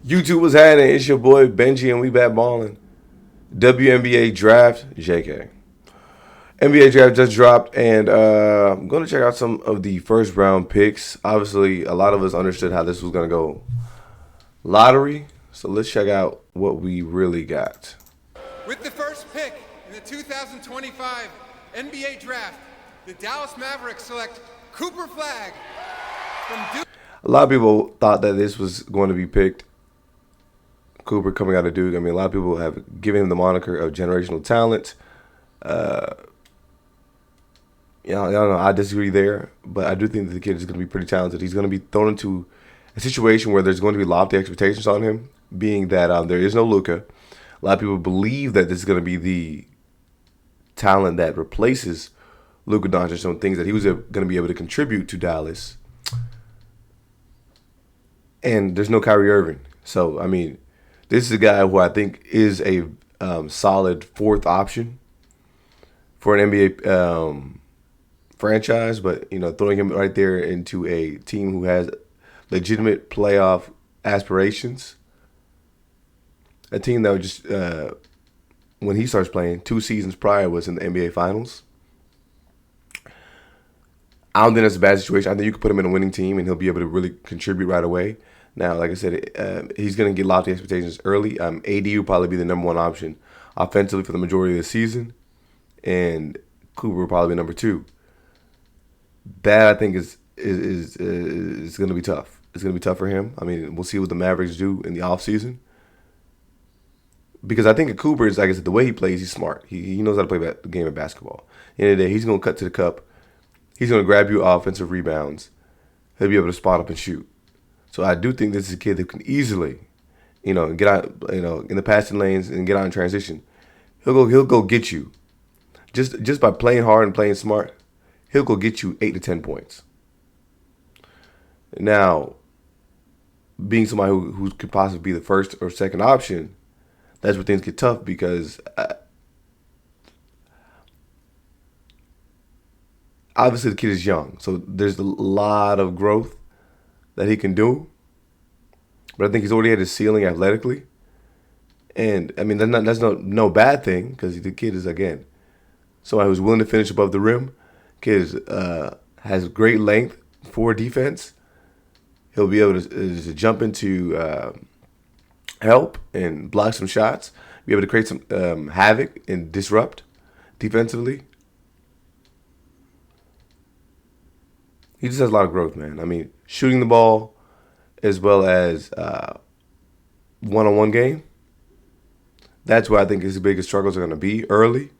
YouTube was happening. It's your boy Benji, and we back balling. WNBA draft, JK. NBA draft just dropped, and I'm going to check out some of the first round picks. Obviously, a lot of us understood how this was going to go lottery, so let's check out what we really got. With the first pick in the 2025 NBA draft, the Dallas Mavericks select Cooper Flagg from Duke. A lot of people thought that this was going to be picked. Cooper coming out of Duke. I mean, a lot of people have given him the moniker of generational talent. Y'all know I disagree there, but I do think that the kid is going to be pretty talented. He's going to be thrown into a situation where there's going to be lofty expectations on him, being that there is no Luka. A lot of people believe that this is going to be the talent that replaces Luka Doncic, some things that he was going to be able to contribute to Dallas. And there's no Kyrie Irving. So, I mean, this is a guy who I think is a solid fourth option for an NBA franchise, but throwing him right there into a team who has legitimate playoff aspirations, a team that would just when he starts playing 2 seasons prior was in the NBA Finals. I don't think that's a bad situation. I think you could put him in a winning team and he'll be able to really contribute right away. Now, like I said, he's going to get lofty expectations early. AD will probably be the number one option offensively for the majority of the season, and Cooper will probably be number 2. That I think is going to be tough. It's going to be tough for him. I mean, we'll see what the Mavericks do in the offseason. Because I think Cooper is, like I said, the way he plays, he's smart. He knows how to play the game of basketball. At the end of the day, he's going to cut to the cup. He's going to grab you offensive rebounds. He'll be able to spot up and shoot. So I do think this is a kid that can easily, get out, in the passing lanes and get out in transition. He'll go get you. Just by playing hard and playing smart, he'll go get you 8 to 10 points. Now, being somebody who could possibly be the first or second option, that's where things get tough because obviously the kid is young, so there's a lot of growth that he can do. But I think he's already at his ceiling athletically. And, I mean, that's no bad thing because the kid is, again, somebody who's willing to finish above the rim. Kid has great length for defense. He'll be able to jump into help and block some shots, be able to create some havoc and disrupt defensively. He just has a lot of growth, man. I mean, shooting the ball as well as one-on-one game, that's where I think his biggest struggles are going to be early.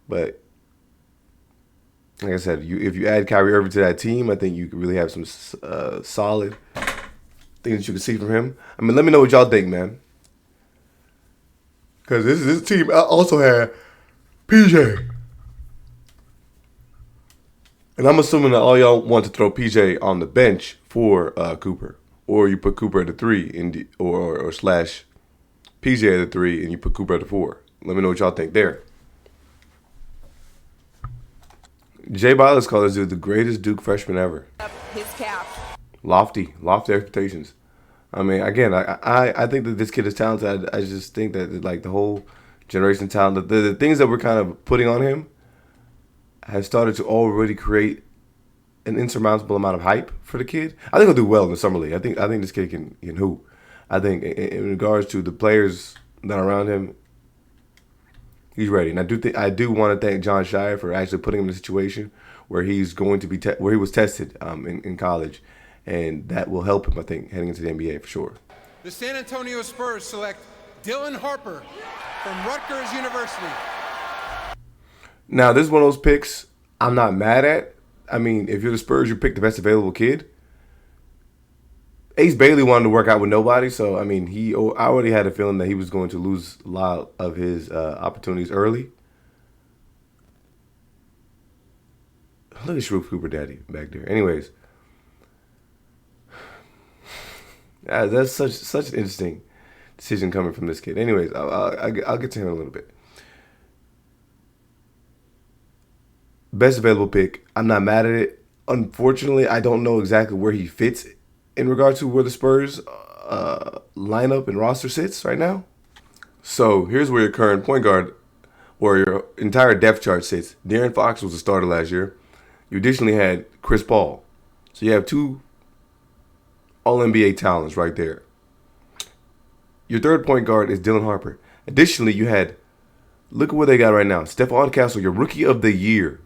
But like I said, if you add Kyrie Irving to that team, I think you could really have some solid things that you can see from him. I mean, let me know what y'all think, man. Because this team also had PJ. And I'm assuming that all y'all want to throw PJ on the bench for Cooper. Or you put Cooper at the 3 or slash PJ at the 3 and you put Cooper at the 4. Let me know what y'all think there. Jay Bilas called this dude the greatest Duke freshman ever. His cap. Lofty expectations. I mean, again, I think that this kid is talented. I just think that like the whole generation talent, the things that we're kind of putting on him have started to already create an insurmountable amount of hype for the kid. I think he'll do well in the summer league. I think this kid can hoop. I think in regards to the players that are around him, he's ready. And I do want to thank John Shire for actually putting him in a situation where he's going to be where he was tested in college, and that will help him, I think, heading into the NBA for sure. The San Antonio Spurs select Dylan Harper from Rutgers University. Now, this is one of those picks I'm not mad at. I mean, if you're the Spurs, you pick the best available kid. Ace Bailey wanted to work out with nobody, so, I mean, I already had a feeling that he was going to lose a lot of his opportunities early. Look at Shrew Cooper Daddy back there. Anyways, that's such an interesting decision coming from this kid. Anyways, I'll get to him in a little bit. Best available pick. I'm not mad at it. Unfortunately, I don't know exactly where he fits in regard to where the Spurs lineup and roster sits right now. So here's where your current point guard or your entire depth chart sits. De'Aaron Fox was a starter last year. You additionally had Chris Paul. So you have two All-NBA talents right there. Your third point guard is Dylan Harper. Additionally, you had, look at what they got right now. Stephon Castle, your rookie of the year,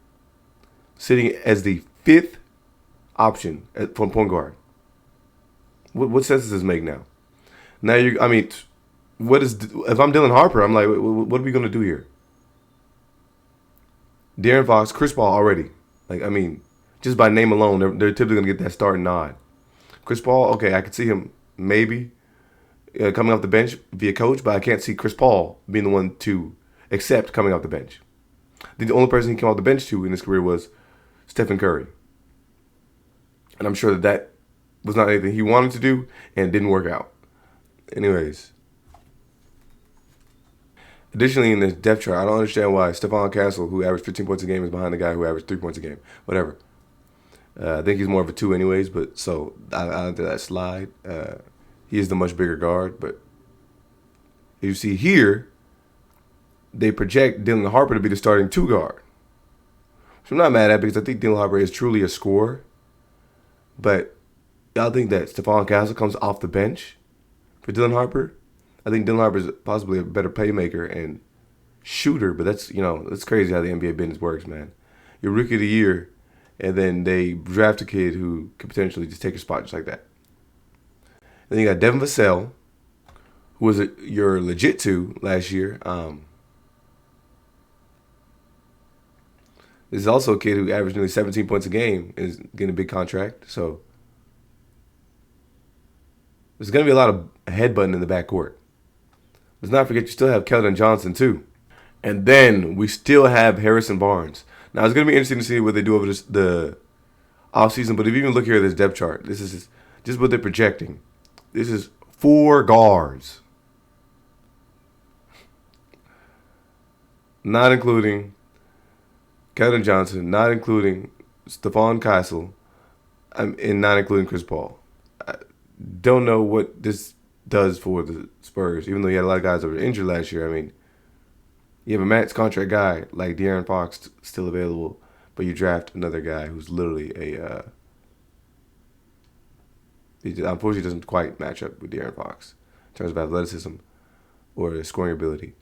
sitting as the fifth option for point guard. What sense does this make now? Now if I'm Dylan Harper, I'm like, what are we gonna do here? De'Aaron Fox, Chris Paul already. Like, I mean, just by name alone, they're typically gonna get that starting nod. Chris Paul, okay, I could see him maybe coming off the bench via coach, but I can't see Chris Paul being the one to accept coming off the bench. The only person he came off the bench to in his career was Stephen Curry. And I'm sure that was not anything he wanted to do and it didn't work out. Anyways. Additionally, in this depth chart, I don't understand why Stephon Castle, who averaged 15 points a game, is behind the guy who averaged 3 points a game. Whatever. I think he's more of a 2 anyways, but so I don't do that slide. He is the much bigger guard, but you see here, they project Dylan Harper to be the starting 2 guard. Which I'm not mad at because I think Dylan Harper is truly a scorer. But y'all think that Stephon Castle comes off the bench for Dylan Harper? I think Dylan Harper is possibly a better playmaker and shooter, but that's crazy how the NBA business works, man. You're rookie of the year, and then they draft a kid who could potentially just take your spot just like that. And then you got Devin Vassell, who was your legit 2 last year. This is also a kid who averaged nearly 17 points a game and is getting a big contract. So there's going to be a lot of headbutting in the backcourt. Let's not forget you still have Keldon Johnson too. And then we still have Harrison Barnes. Now it's going to be interesting to see what they do over the offseason. But if you even look here at this depth chart, this is just what they're projecting. This is 4 guards. Not including Keldon Johnson, not including Stephon Castle, and not including Chris Paul. I don't know what this does for the Spurs, even though you had a lot of guys that were injured last year. I mean, you have a max contract guy like De'Aaron Fox still available, but you draft another guy who's literally unfortunately doesn't quite match up with De'Aaron Fox in terms of athleticism or scoring ability.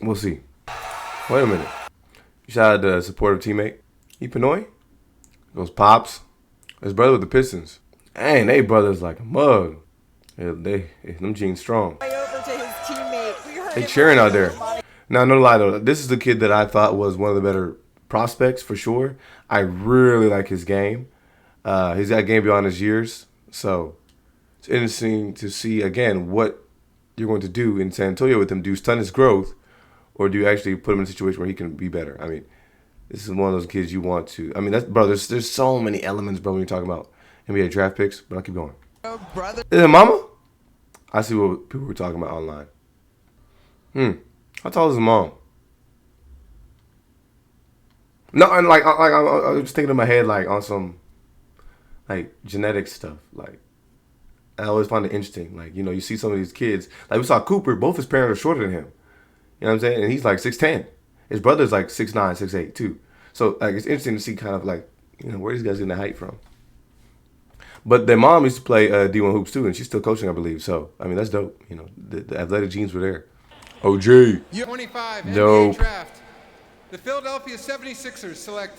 We'll see. Wait a minute. Shout out to a supportive teammate. Pinoy goes Pops. His brother with the Pistons. Dang, they brothers like a mug. Them jeans strong. Over to his teammate. They cheering out there. Now, no lie though, this is the kid that I thought was one of the better prospects for sure. I really like his game. He's got game beyond his years. So it's interesting to see again what you're going to do in San Antonio with him. Do you stun his growth, or do you actually put him in a situation where he can be better? I mean, this is one of those kids you want to. I mean, there's so many elements, bro, when you're talking about NBA draft picks. But I'll keep going. Oh, brother. Is it Mama? I see what people were talking about online. How tall is his mom? No, and like I was just thinking in my head like on some like genetic stuff. Like I always find it interesting. Like you see some of these kids. Like we saw Cooper. Both his parents are shorter than him. You know what I'm saying? And he's like 6'10". His brother's like 6'9", 6'8", too. So like it's interesting to see kind of like where these guys getting the height from. But their mom used to play D1 hoops too, and she's still coaching, I believe. So I mean that's dope. The athletic genes were there. OG. 25 Dope. NBA draft. The Philadelphia 76ers select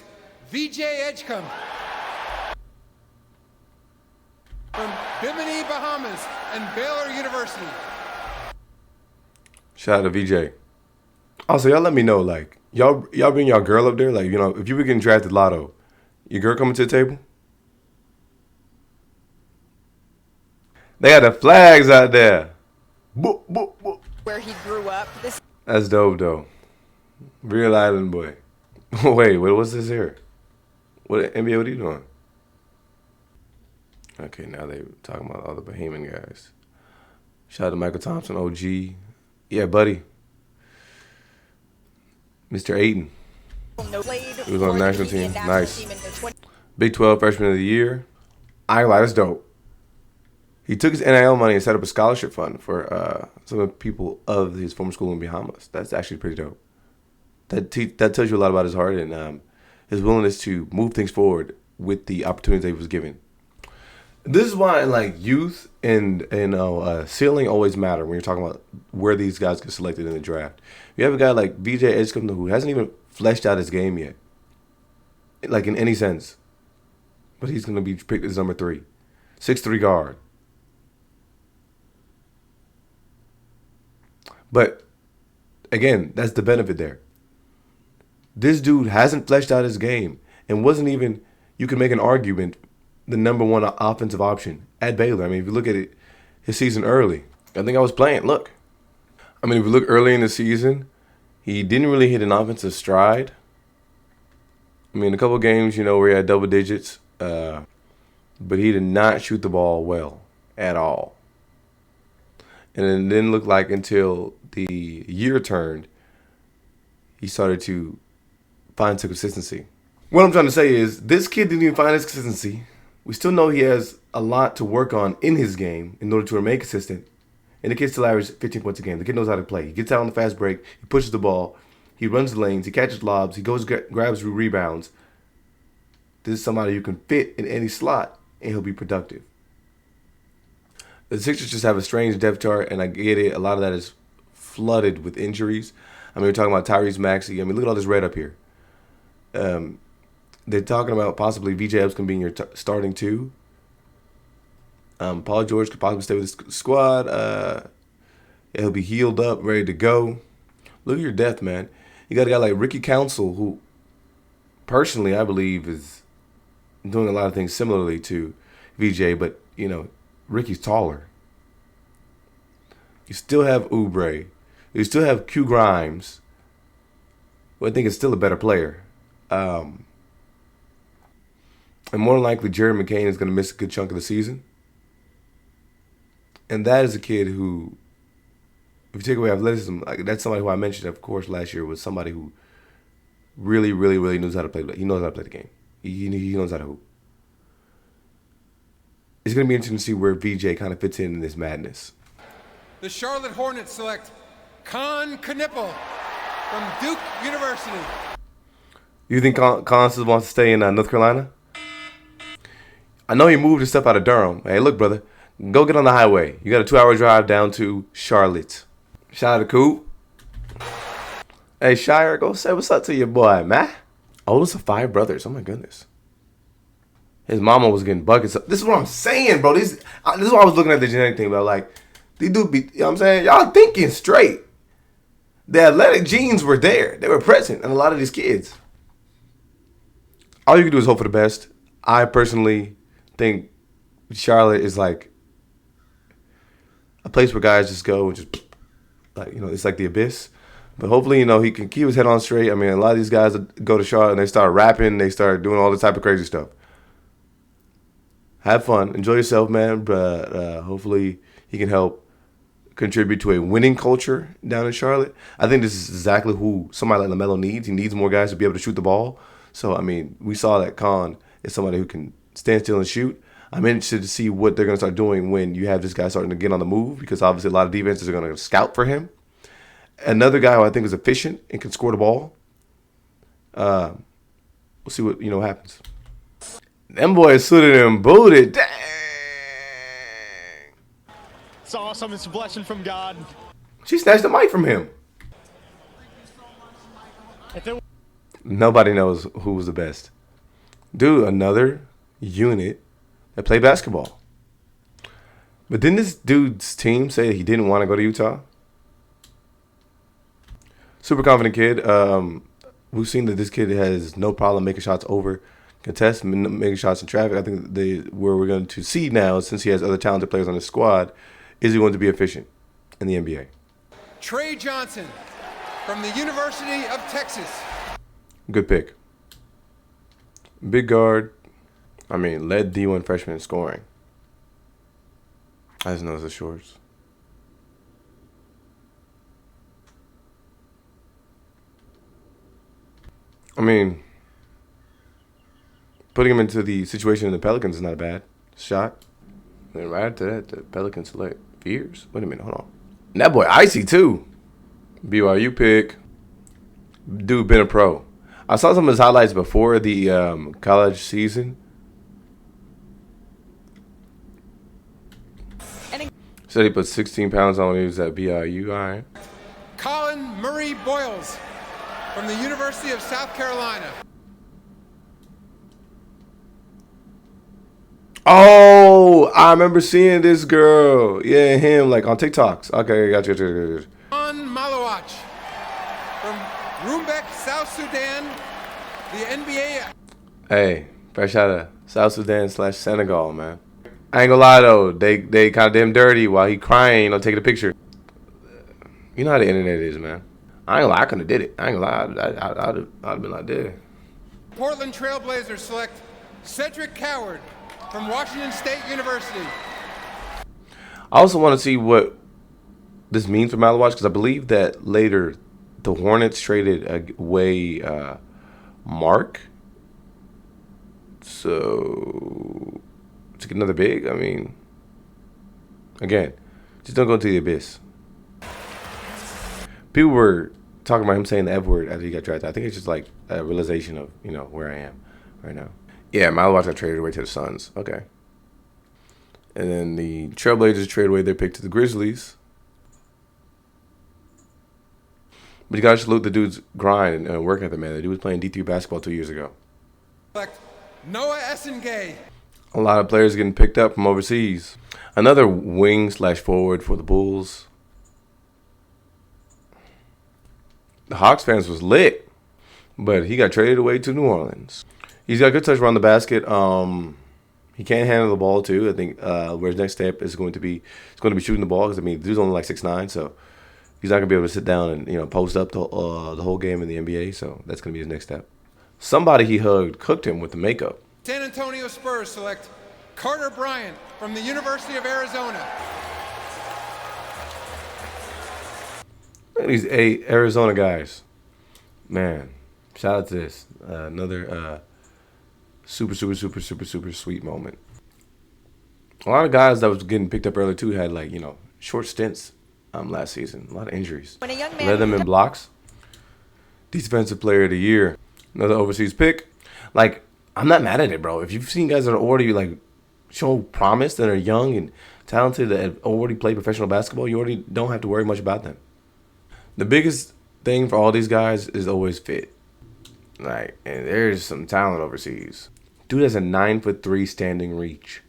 VJ Edgecombe from Bimini, Bahamas, and Baylor University. Shout out to VJ. Also, y'all let me know, like, y'all bring y'all girl up there, like, if you were getting drafted lotto, your girl coming to the table? They got the flags out there. Boop, boop, boop. Where he grew up. That's dope, though. Real island boy. Wait, what's this here? NBA, what are you doing? Okay, now they talking about all the Bahamian guys. Shout out to Michael Thompson, OG. Yeah, buddy. Mr. Ayton. He was on the national team. Nice. Big 12 freshman of the year. I ain't lie, that's dope. He took his NIL money and set up a scholarship fund for some of the people of his former school in Bahamas. That's actually pretty dope. That tells you a lot about his heart and his willingness to move things forward with the opportunities that he was given. This is why like youth and ceiling always matter when you're talking about where these guys get selected in the draft. You have a guy like VJ Edgecombe who hasn't even fleshed out his game yet, like in any sense. But he's going to be picked as number 3, 6'3" guard. But again, that's the benefit there. This dude hasn't fleshed out his game and wasn't even, you can make an argument, the number 1 offensive option at Baylor. I mean, if you look at it, his season early, I think I was playing. Look. I mean, if you look early in the season, he didn't really hit an offensive stride. I mean, a couple of games, where he had double digits, but he did not shoot the ball well at all. And it didn't look like until the year turned, he started to find some consistency. What I'm trying to say is this kid didn't even find his consistency. We still know he has a lot to work on in his game in order to remain consistent. And the kid still averages 15 points a game. The kid knows how to play. He gets out on the fast break. He pushes the ball. He runs the lanes. He catches lobs. He goes grabs rebounds. This is somebody who can fit in any slot, and he'll be productive. The Sixers just have a strange depth chart, and I get it. A lot of that is flooded with injuries. I mean, we're talking about Tyrese Maxey. I mean, look at all this red up here. They're talking about possibly VJ Edgecombe being your starting 2. Paul George could possibly stay with the squad. He'll be healed up, ready to go. Look at your depth, man. You got a guy like Ricky Council, who personally I believe is doing a lot of things similarly to VJ, but, Ricky's taller. You still have Oubre. You still have Q Grimes, who I think is still a better player. And more than likely, Jared McCain is going to miss a good chunk of the season. And that is a kid who, if you take away athleticism, that's somebody who I mentioned, of course, last year was somebody who really, really, really knows how to play. He knows how to play the game. He knows how to hoop. It's going to be interesting to see where VJ kind of fits in this madness. The Charlotte Hornets select Con Knipple from Duke University. You think Con still wants to stay in North Carolina? I know he moved his stuff out of Durham. Hey, look, brother. Go get on the highway. You got a 2-hour drive down to Charlotte. Shout out to Coop. Hey, Shire, go say what's up to your boy, man. Oldest of 5 brothers. Oh, my goodness. His mama was getting buckets. This is what I'm saying, bro. This is why I was looking at the genetic thing, bro. Like, these dudes be, you know what I'm saying? Y'all thinking straight. The athletic genes were there. They were present in a lot of these kids. All you can do is hope for the best. I personally think Charlotte is like a place where guys just go and just, it's like the abyss. But hopefully, he can keep his head on straight. I mean, a lot of these guys go to Charlotte and they start rapping. They start doing all this type of crazy stuff. Have fun. Enjoy yourself, man. But hopefully he can help contribute to a winning culture down in Charlotte. I think this is exactly who somebody like LaMelo needs. He needs more guys to be able to shoot the ball. So, I mean, we saw that Con is somebody who can stand still and shoot. I'm interested to see what they're going to start doing when you have this guy starting to get on the move, because obviously a lot of defenses are going to scout for him. Another guy who I think is efficient and can score the ball. We'll see what happens. Them boys suited and booted. Dang. It's awesome. It's a blessing from God. She snatched the mic from him. Nobody knows who was the best. Dude, another unit that played basketball. But didn't this dude's team say he didn't want to go to Utah? Super confident kid. We've seen that this kid has no problem making shots over contest, making shots in traffic. I think where we're going to see now, since he has other talented players on his squad, is he going to be efficient in the NBA? Trey Johnson from the University of Texas. Good pick. Big guard. I mean, led D1 freshman in scoring. I just noticed the shorts. I mean, putting him into the situation in the Pelicans is not a bad shot. Then right after that, the Pelicans select Fears. Wait a minute, hold on. And that boy Icy too. BYU pick. Dude been a pro. I saw some of his highlights before the college season. Said he put 16 pounds on when he was at BYU. All right. Colin Murray Boyles from the University of South Carolina. Oh, I remember seeing this girl. Yeah, him, like on TikToks. Okay, got you. On Malawach from Rumbek, South Sudan, the NBA. Hey, fresh out of South Sudan / Senegal, man. I ain't gonna lie though, they kind of did him dirty while he crying, taking a picture. You know how the internet is, man. I ain't gonna lie, I couldn't have did it. I ain't gonna lie, I'd have been like this. Portland Trailblazers select Cedric Coward from Washington State University. I also want to see what this means for Malawach because I believe that later the Hornets traded away Mark. So to get another big, I mean, again, just don't go to the abyss. People were talking about him saying the F word after he got drafted. I think it's just like a realization of, where I am right now. Yeah, Malawach got traded away to the Suns. Okay. And then the Trailblazers traded away their pick to the Grizzlies. But you got to salute the dude's grind and work ethic, man. The dude was playing D3 basketball 2 years ago. Select Noah Essengay. A lot of players getting picked up from overseas. Another wing / forward for the Bulls. The Hawks fans was lit, but he got traded away to New Orleans. He's got good touch around the basket. He can't handle the ball too. I think where his next step is going to be, shooting the ball because the dude's only like 6'9", so he's not gonna be able to sit down and post up the whole game in the NBA. So that's gonna be his next step. Somebody he hugged cooked him with the makeup. San Antonio Spurs select Carter Bryant from the University of Arizona. Look at these 8 Arizona guys. Man, shout out to this. Another super sweet moment. A lot of guys that was getting picked up early too had short stints last season. A lot of injuries. When a young man Led them in blocks. Defensive player of the year. Another overseas pick. I'm not mad at it, bro. If you've seen guys that are already show promise, that are young and talented, that have already played professional basketball, you already don't have to worry much about them. The biggest thing for all these guys is always fit. And there's some talent overseas. Dude has a 9'3" standing reach.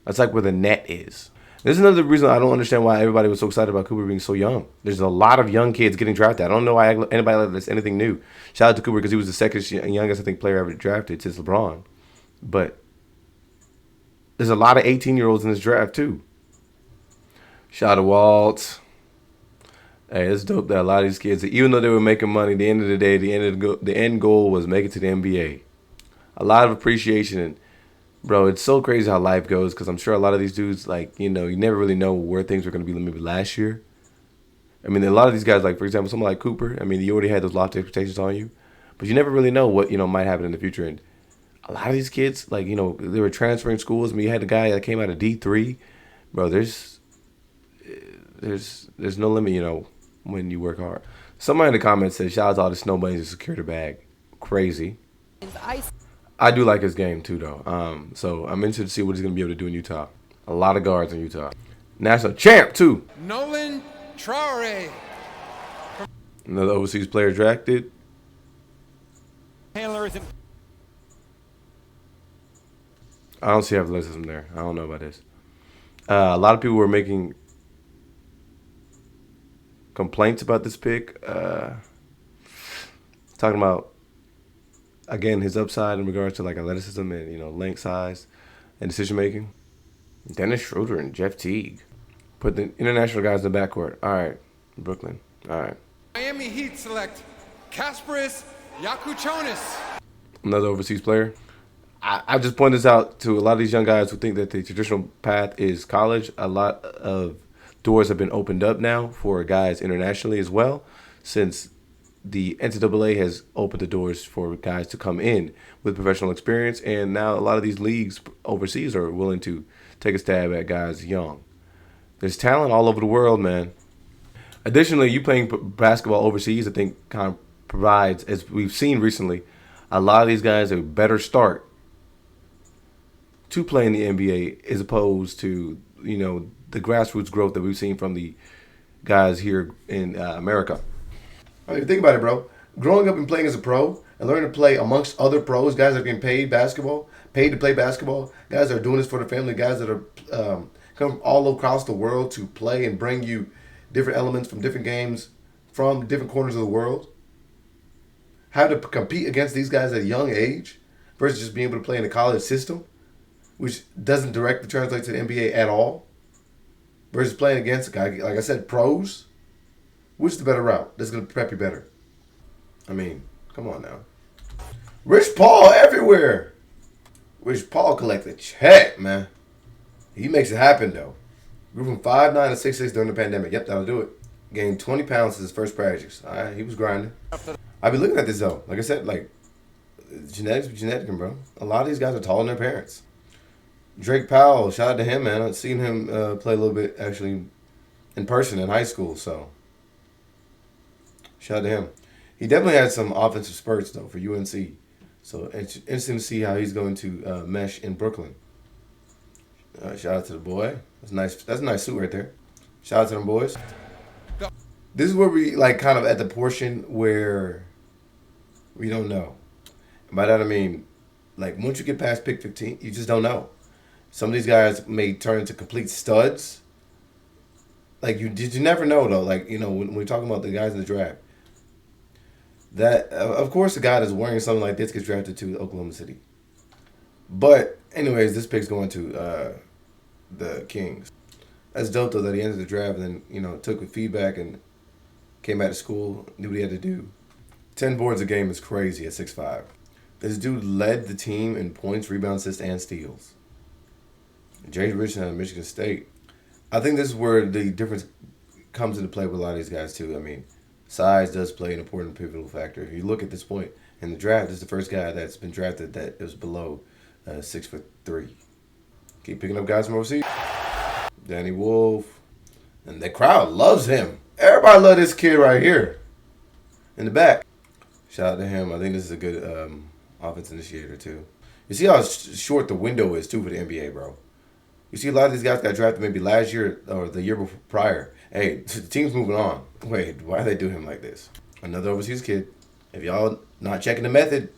That's where the net is. This is another reason I don't understand why everybody was so excited about Cooper being so young. There's a lot of young kids getting drafted. I don't know why anybody like that's anything new. Shout out to Cooper because he was the second youngest, I think, player ever drafted since LeBron. But there's a lot of 18-year-olds in this draft, too. Shout out to Walt. Hey, it's dope that a lot of these kids, even though they were making money, at the end of the day, the end goal was make it to the NBA. A lot of appreciation. And, bro, it's so crazy how life goes because I'm sure a lot of these dudes, you never really know where things are going to be maybe last year. I mean, a lot of these guys, for example, someone like Cooper, I mean, you already had those lofty expectations on you. But you never really know what, might happen in the future. And a lot of these kids, they were transferring schools. I mean, you had a guy that came out of D3. Bro, there's no limit, when you work hard. Somebody in the comments said, shout out to all the snow bunnies who secured a bag. Crazy. I do like his game too, though. So I'm interested to see what he's going to be able to do in Utah. A lot of guards in Utah. National champ, too. Nolan Traore. Another overseas player drafted. Handlers. I don't see athleticism there. I don't know about this. A lot of people were making complaints about this pick. Talking about, again, his upside in regards to athleticism and length, size, and decision making. Dennis Schroeder and Jeff Teague put the international guys in the backcourt. All right, Brooklyn. All right. Miami Heat select Kasparis Yakuchonis. Another overseas player. I just point this out to a lot of these young guys who think that the traditional path is college. A lot of doors have been opened up now for guys internationally as well, since the NCAA has opened the doors for guys to come in with professional experience, and now a lot of these leagues overseas are willing to take a stab at guys young. There's talent all over the world, man. Additionally, you playing basketball overseas, I think, kind of provides, as we've seen recently, a lot of these guys a better start to play in the NBA as opposed to the grassroots growth that we've seen from the guys here in America. I mean, think about it, bro. Growing up and playing as a pro and learning to play amongst other pros, guys that are getting paid to play basketball, guys that are doing this for the family, guys that are come from all across the world to play and bring you different elements from different games from different corners of the world. How to compete against these guys at a young age versus just being able to play in the college system, which doesn't directly translate to the NBA at all, versus playing against a guy, like I said, pros. Which is the better route? That's going to prep you better. I mean, come on now. Rich Paul everywhere. Rich Paul collect a check, man. He makes it happen, though. Grew from 5'9" to 6'6" during the pandemic. Yep, that'll do it. Gained 20 pounds since his first practice. All right, he was grinding. I've been looking at this, though. Like I said, genetics be genetic, bro. A lot of these guys are taller than their parents. Drake Powell, shout out to him, man. I've seen him play a little bit, actually, in person in high school, so shout out to him. He definitely had some offensive spurts, though, for UNC. So it's interesting to see how he's going to mesh in Brooklyn. Shout out to the boy. That's nice. That's a nice suit right there. Shout out to them boys. This is where we kind of at the portion where we don't know. And by that I mean, once you get past pick 15, you just don't know. Some of these guys may turn into complete studs. You never know though. When we're talking about the guys in the draft, that of course the guy that's wearing something like this gets drafted to Oklahoma City. But anyways, this pick's going to the Kings. That's dope though that he entered the draft and then took the feedback and came back to school, knew what he had to do. 10 boards a game is crazy at 6'5". This dude led the team in points, rebounds, assists, and steals. James Richardson out of Michigan State. I think this is where the difference comes into play with a lot of these guys too. I mean, size does play an important pivotal factor. If you look at this point in the draft, this is the first guy that's been drafted that was below 6'3". Keep picking up guys from overseas. Danny Wolf. And the crowd loves him. Everybody love this kid right here. In the back. Shout out to him. I think this is a good offense initiator too. You see how short the window is too for the NBA, bro. You see a lot of these guys got drafted maybe last year or the year before prior. Hey, the team's moving on. Wait, why do they do him like this? Another overseas kid. If y'all not checking the method,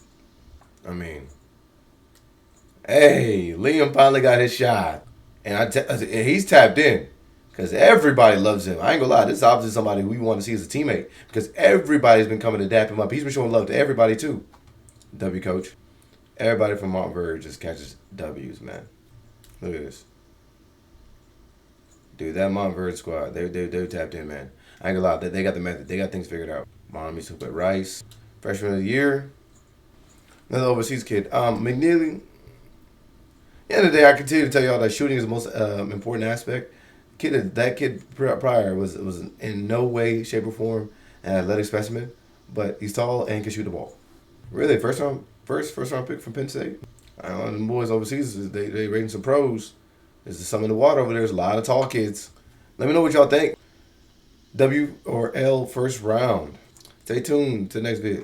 I mean, hey, Liam finally got his shot. And he's tapped in. Because everybody loves him. I ain't gonna lie, this is obviously somebody we want to see as a teammate. Because everybody's been coming to dap him up. He's been showing love to everybody too. W coach. Everybody from Montverde just catches W's, man. Look at this. Dude, that Montverde squad, they tapped in, man. I ain't gonna lie, they got the method. They got things figured out. Miami Super Rice. Freshman of the year. Another overseas kid. McNeely. At the end of the day, I continue to tell y'all that shooting is the most important aspect. That kid prior was in no way, shape, or form an athletic specimen, but he's tall and can shoot the ball. Really, first round pick from Penn State. The boys overseas, they rating some pros. There's some in the water over there. There's a lot of tall kids. Let me know what y'all think. W or L first round. Stay tuned to the next vid.